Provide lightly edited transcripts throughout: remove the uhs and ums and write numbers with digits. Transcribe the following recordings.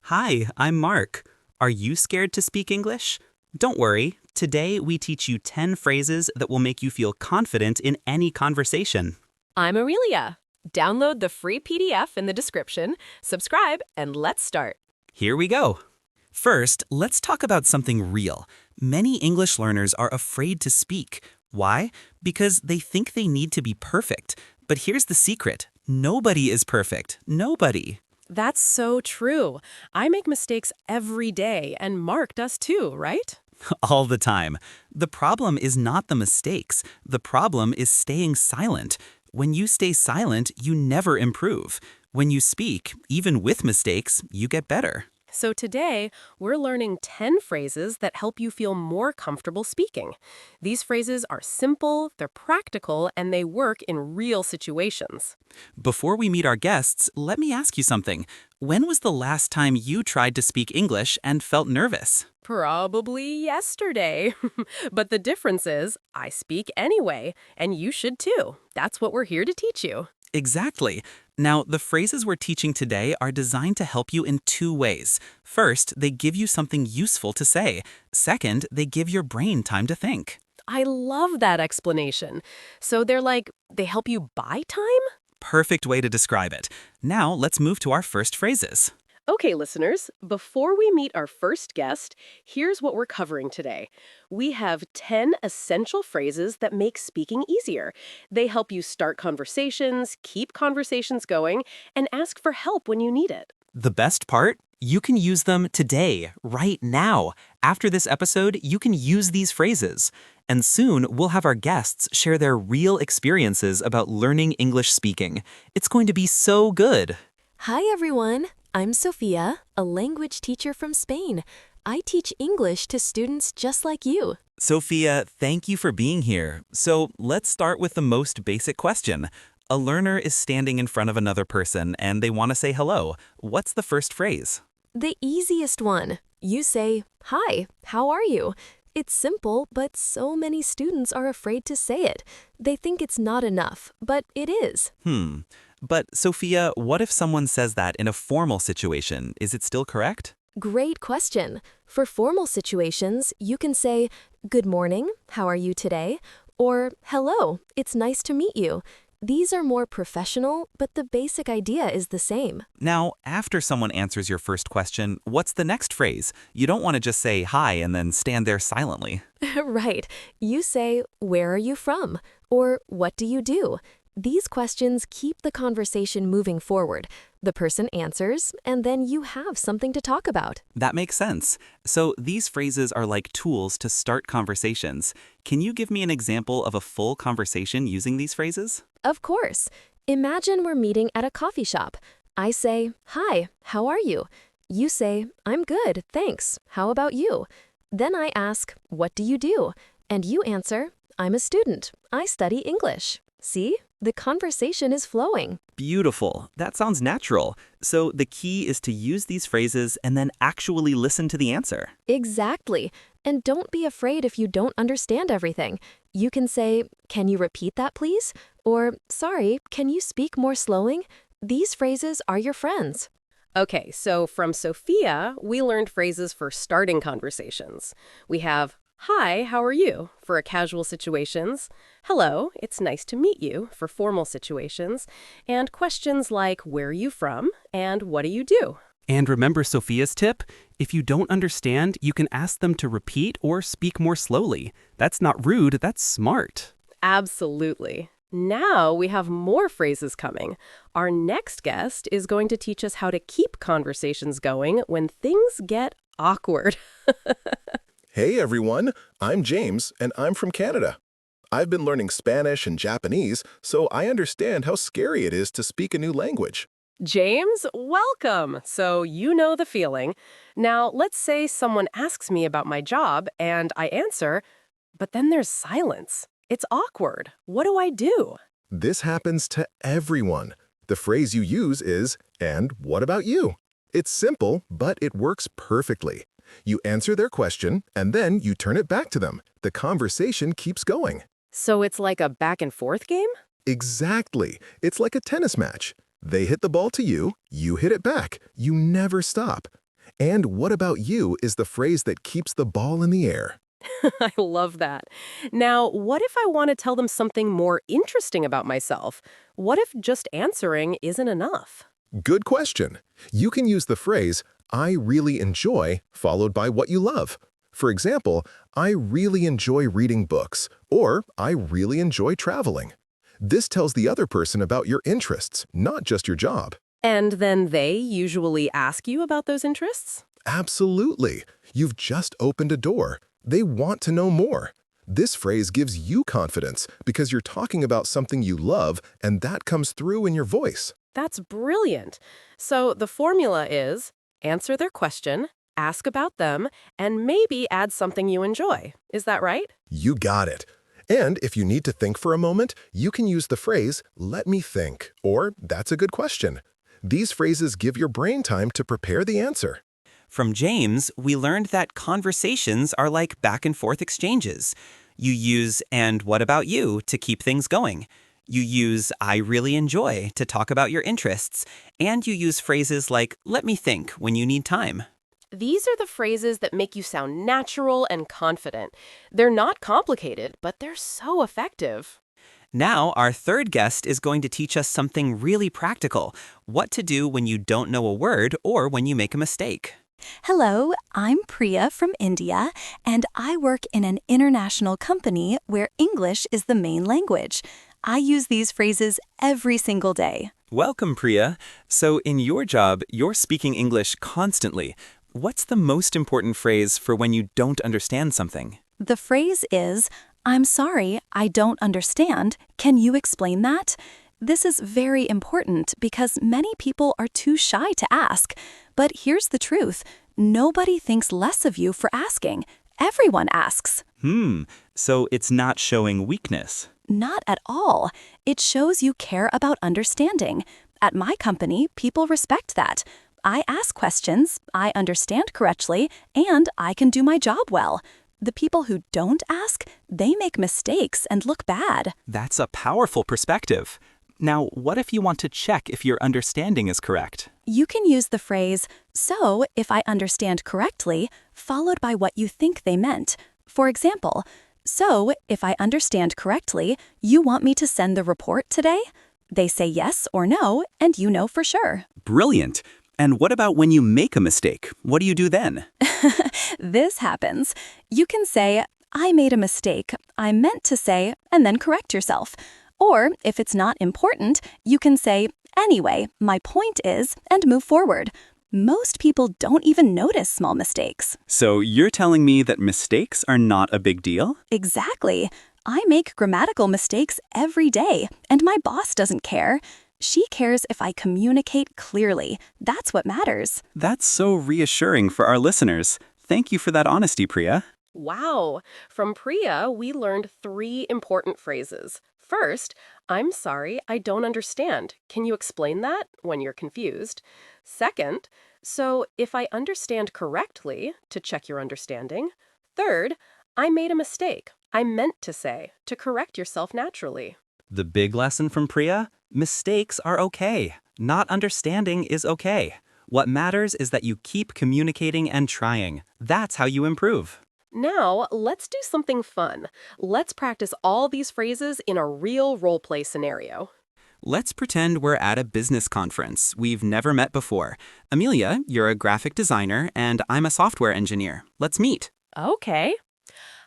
Hi, I'm Mark. Are you scared to speak English? Don't worry. Today we teach you 10 phrases that will make you feel confident in any conversation. I'm Aurelia. Download the free PDF in the description, subscribe, and let's start. Here we go. First, let's talk about something real. Many English learners are afraid to speak. Why? Because they think they need to be perfect. But here's the secret. Nobody is perfect. Nobody. That's so true. I make mistakes every day, and Mark does too, right? All the time. The problem is not the mistakes. The problem is staying silent. When you stay silent, you never improve. When you speak, even with mistakes, you get better. So today, we're learning 10 phrases that help you feel more comfortable speaking. These phrases are simple, they're practical, and they work in real situations. Before we meet our guests, let me ask you something. When was the last time you tried to speak English and felt nervous? Probably yesterday. But the difference is, I speak anyway, and you should too. That's what we're here to teach you. Exactly. Now, the phrases we're teaching today are designed to help you in two ways. First, they give you something useful to say. Second, they give your brain time to think. I love that explanation. So they help you buy time? Perfect way to describe it. Now, let's move to our first phrases. Okay, listeners, before we meet our first guest, here's what we're covering today. We have 10 essential phrases that make speaking easier. They help you start conversations, keep conversations going, and ask for help when you need it. The best part? You can use them today, right now. After this episode, you can use these phrases. And soon, we'll have our guests share their real experiences about learning English speaking. It's going to be so good. Hi everyone, I'm Sofia, a language teacher from Spain. I teach English to students just like you. Sofia, thank you for being here. So let's start with the most basic question. A learner is standing in front of another person and they want to say hello. What's the first phrase? The easiest one. You say, "Hi, how are you?" It's simple, but so many students are afraid to say it. They think it's not enough, but it is. But Sofia, what if someone says that in a formal situation? Is it still correct? Great question. For formal situations, you can say, "Good morning, how are you today?" Or, "Hello, it's nice to meet you." These are more professional, but the basic idea is the same. Now, after someone answers your first question, what's the next phrase? You don't want to just say hi and then stand there silently. Right. You say, "Where are you from?" Or, "What do you do?" These questions keep the conversation moving forward. The person answers, and then you have something to talk about. That makes sense. So these phrases are like tools to start conversations. Can you give me an example of a full conversation using these phrases? Of course. Imagine we're meeting at a coffee shop. I say, "Hi, how are you?" You say, "I'm good, thanks. How about you?" Then I ask, "What do you do?" And you answer, "I'm a student. I study English." See? The conversation is flowing. Beautiful. That sounds natural. So the key is to use these phrases and then actually listen to the answer. Exactly. And don't be afraid if you don't understand everything. You can say, "Can you repeat that, please?" Or, "Sorry, can you speak more slowly?" These phrases are your friends. Okay, so from Sofia, we learned phrases for starting conversations. We have, "Hi, how are you?" for casual situations. "Hello, it's nice to meet you" for formal situations. And questions like, "Where are you from?" and "What do you do?" And remember Sophia's tip? If you don't understand, you can ask them to repeat or speak more slowly. That's not rude, that's smart. Absolutely. Now we have more phrases coming. Our next guest is going to teach us how to keep conversations going when things get awkward. Hey everyone, I'm James, and I'm from Canada. I've been learning Spanish and Japanese, so I understand how scary it is to speak a new language. James, welcome. So you know the feeling. Now, let's say someone asks me about my job and I answer, but then there's silence. It's awkward. What do I do? This happens to everyone. The phrase you use is, "And what about you?" It's simple, but it works perfectly. You answer their question, and then you turn it back to them. The conversation keeps going. So it's like a back and forth game? Exactly. It's like a tennis match. They hit the ball to you, you hit it back. You never stop. And what about you is the phrase that keeps the ball in the air. I love that. Now, what if I want to tell them something more interesting about myself? What if just answering isn't enough? Good question. You can use the phrase, I really enjoy, followed by what you love. For example, I really enjoy reading books, or I really enjoy traveling. This tells the other person about your interests, not just your job. And then they usually ask you about those interests? Absolutely. You've just opened a door. They want to know more. This phrase gives you confidence because you're talking about something you love, and that comes through in your voice. That's brilliant. So the formula is answer their question, ask about them, and maybe add something you enjoy. Is that right? You got it. And if you need to think for a moment, you can use the phrase, let me think, or that's a good question. These phrases give your brain time to prepare the answer. From James, we learned that conversations are like back and forth exchanges. You use "and what about you" to keep things going. You use "I really enjoy" to talk about your interests. And you use phrases like "let me think" when you need time. These are the phrases that make you sound natural and confident. They're not complicated, but they're so effective. Now, our third guest is going to teach us something really practical: what to do when you don't know a word or when you make a mistake. Hello, I'm Priya from India, and I work in an international company where English is the main language. I use these phrases every single day. Welcome, Priya. So in your job, you're speaking English constantly. What's the most important phrase for when you don't understand something? The phrase is, I'm sorry, I don't understand. Can you explain that? This is very important because many people are too shy to ask. But here's the truth. Nobody thinks less of you for asking. Everyone asks. So it's not showing weakness. Not at all. It shows you care about understanding. At my company, people respect that. I ask questions, I understand correctly, and I can do my job well. The people who don't ask, they make mistakes and look bad. That's a powerful perspective. Now, what if you want to check if your understanding is correct? You can use the phrase, so if I understand correctly, followed by what you think they meant. For example, so if I understand correctly, you want me to send the report today? They say yes or no, and you know for sure. Brilliant. And what about when you make a mistake? What do you do then? This happens. You can say, I made a mistake. I meant to say, and then correct yourself. Or if it's not important, you can say, anyway, my point is, and move forward. Most people don't even notice small mistakes. So you're telling me that mistakes are not a big deal? Exactly. I make grammatical mistakes every day, and my boss doesn't care. She cares if I communicate clearly. That's what matters. That's so reassuring for our listeners. Thank you for that honesty, Priya. Wow. From Priya, we learned 3 important phrases. First, I'm sorry, I don't understand. Can you explain that? When you're confused. Second, so if I understand correctly, to check your understanding. Third, I made a mistake. I meant to say, to correct yourself naturally. The big lesson from Priya? Mistakes are okay. Not understanding is okay. What matters is that you keep communicating and trying. That's how you improve. Now, let's do something fun. Let's practice all these phrases in a real role-play scenario. Let's pretend we're at a business conference. We've never met before. Amelia, you're a graphic designer, and I'm a software engineer. Let's meet. Okay.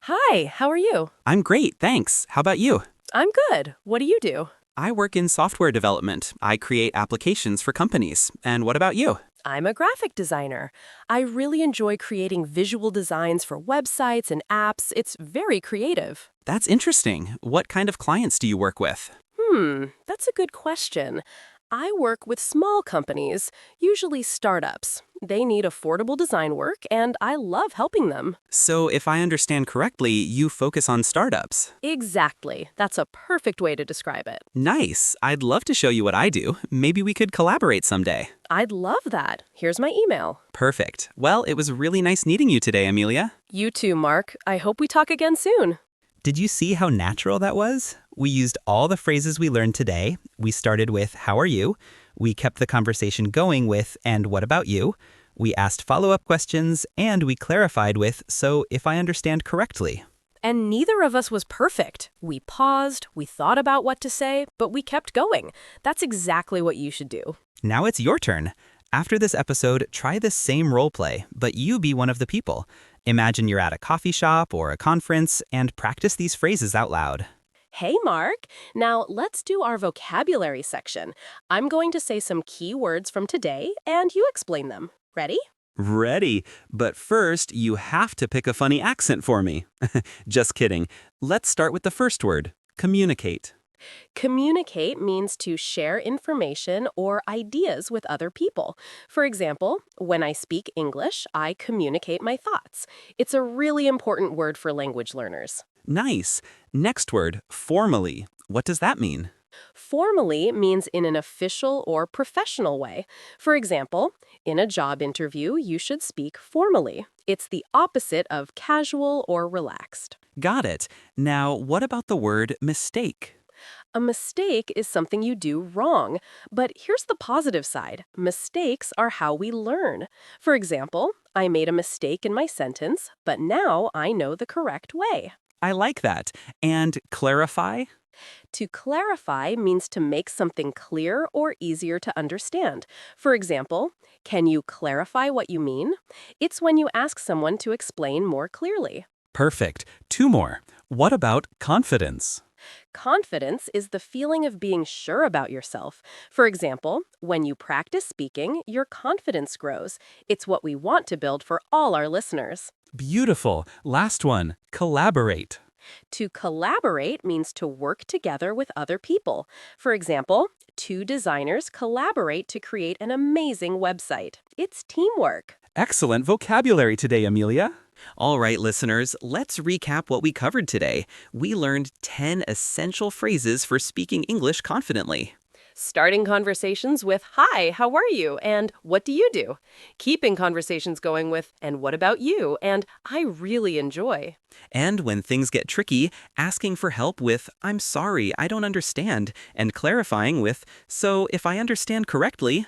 Hi, how are you? I'm great, thanks. How about you? I'm good. What do you do? I work in software development. I create applications for companies. And what about you? I'm a graphic designer. I really enjoy creating visual designs for websites and apps. It's very creative. That's interesting. What kind of clients do you work with? That's a good question. I work with small companies, usually startups. They need affordable design work, and I love helping them. So if I understand correctly, you focus on startups. Exactly. That's a perfect way to describe it. Nice. I'd love to show you what I do. Maybe we could collaborate someday. I'd love that. Here's my email. Perfect. Well, it was really nice meeting you today, Amelia. You too, Mark. I hope we talk again soon. Did you see how natural that was? We used all the phrases we learned today. We started with, how are you? We kept the conversation going with, and what about you? We asked follow-up questions, and we clarified with, so if I understand correctly. And neither of us was perfect. We paused, we thought about what to say, but we kept going. That's exactly what you should do. Now it's your turn. After this episode, try this same role play, but you be one of the people. Imagine you're at a coffee shop or a conference and practice these phrases out loud. Hey, Mark. Now let's do our vocabulary section. I'm going to say some key words from today, and you explain them. Ready? Ready, but first you have to pick a funny accent for me. Just kidding. Let's start with the first word, communicate. Communicate means to share information or ideas with other people. For example, when I speak English, I communicate my thoughts. It's a really important word for language learners. Nice. Next word, formally. What does that mean? Formally means in an official or professional way. For example, in a job interview, you should speak formally. It's the opposite of casual or relaxed. Got it. Now, what about the word mistake? A mistake is something you do wrong. But here's the positive side. Mistakes are how we learn. For example, I made a mistake in my sentence, but now I know the correct way. I like that. And clarify? To clarify means to make something clear or easier to understand. For example, can you clarify what you mean? It's when you ask someone to explain more clearly. Perfect. Two more. What about confidence? Confidence is the feeling of being sure about yourself. For example, when you practice speaking, your confidence grows. It's what we want to build for all our listeners. Beautiful. Last one. Collaborate. To collaborate means to work together with other people. For example, two designers collaborate to create an amazing website. It's teamwork. Excellent vocabulary today, Amelia. All right, listeners, let's recap what we covered today. We learned 10 essential phrases for speaking English confidently. Starting conversations with, "Hi, how are you?" and "What do you do?" Keeping conversations going with, "And what about you?" and "I really enjoy." And when things get tricky, asking for help with, "I'm sorry, I don't understand," and clarifying with, "So if I understand correctly."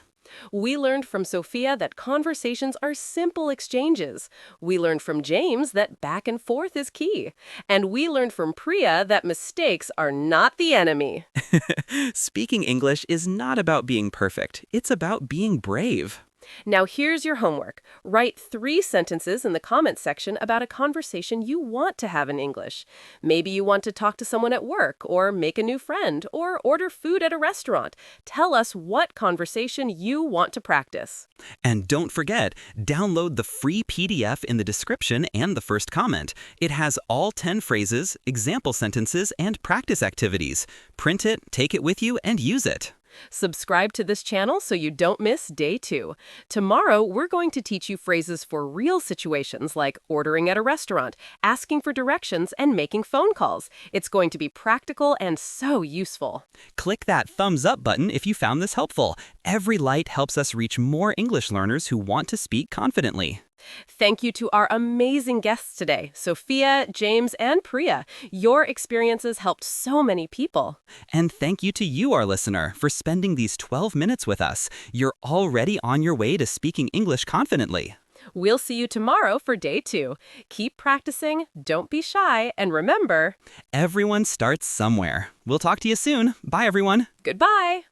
We learned from Sofia that conversations are simple exchanges. We learned from James that back and forth is key. And we learned from Priya that mistakes are not the enemy. Speaking English is not about being perfect. It's about being brave. Now here's your homework. Write 3 sentences in the comments section about a conversation you want to have in English. Maybe you want to talk to someone at work, or make a new friend, or order food at a restaurant. Tell us what conversation you want to practice. And don't forget, download the free PDF in the description and the first comment. It has all 10 phrases, example sentences, and practice activities. Print it, take it with you, and use it. Subscribe to this channel so you don't miss day 2. Tomorrow, we're going to teach you phrases for real situations like ordering at a restaurant, asking for directions, and making phone calls. It's going to be practical and so useful. Click that thumbs up button if you found this helpful. Every like helps us reach more English learners who want to speak confidently. Thank you to our amazing guests today, Sofia, James, and Priya. Your experiences helped so many people. And thank you to you, our listener, for spending these 12 minutes with us. You're already on your way to speaking English confidently. We'll see you tomorrow for day 2. Keep practicing, don't be shy, and remember, everyone starts somewhere. We'll talk to you soon. Bye, everyone. goodbye.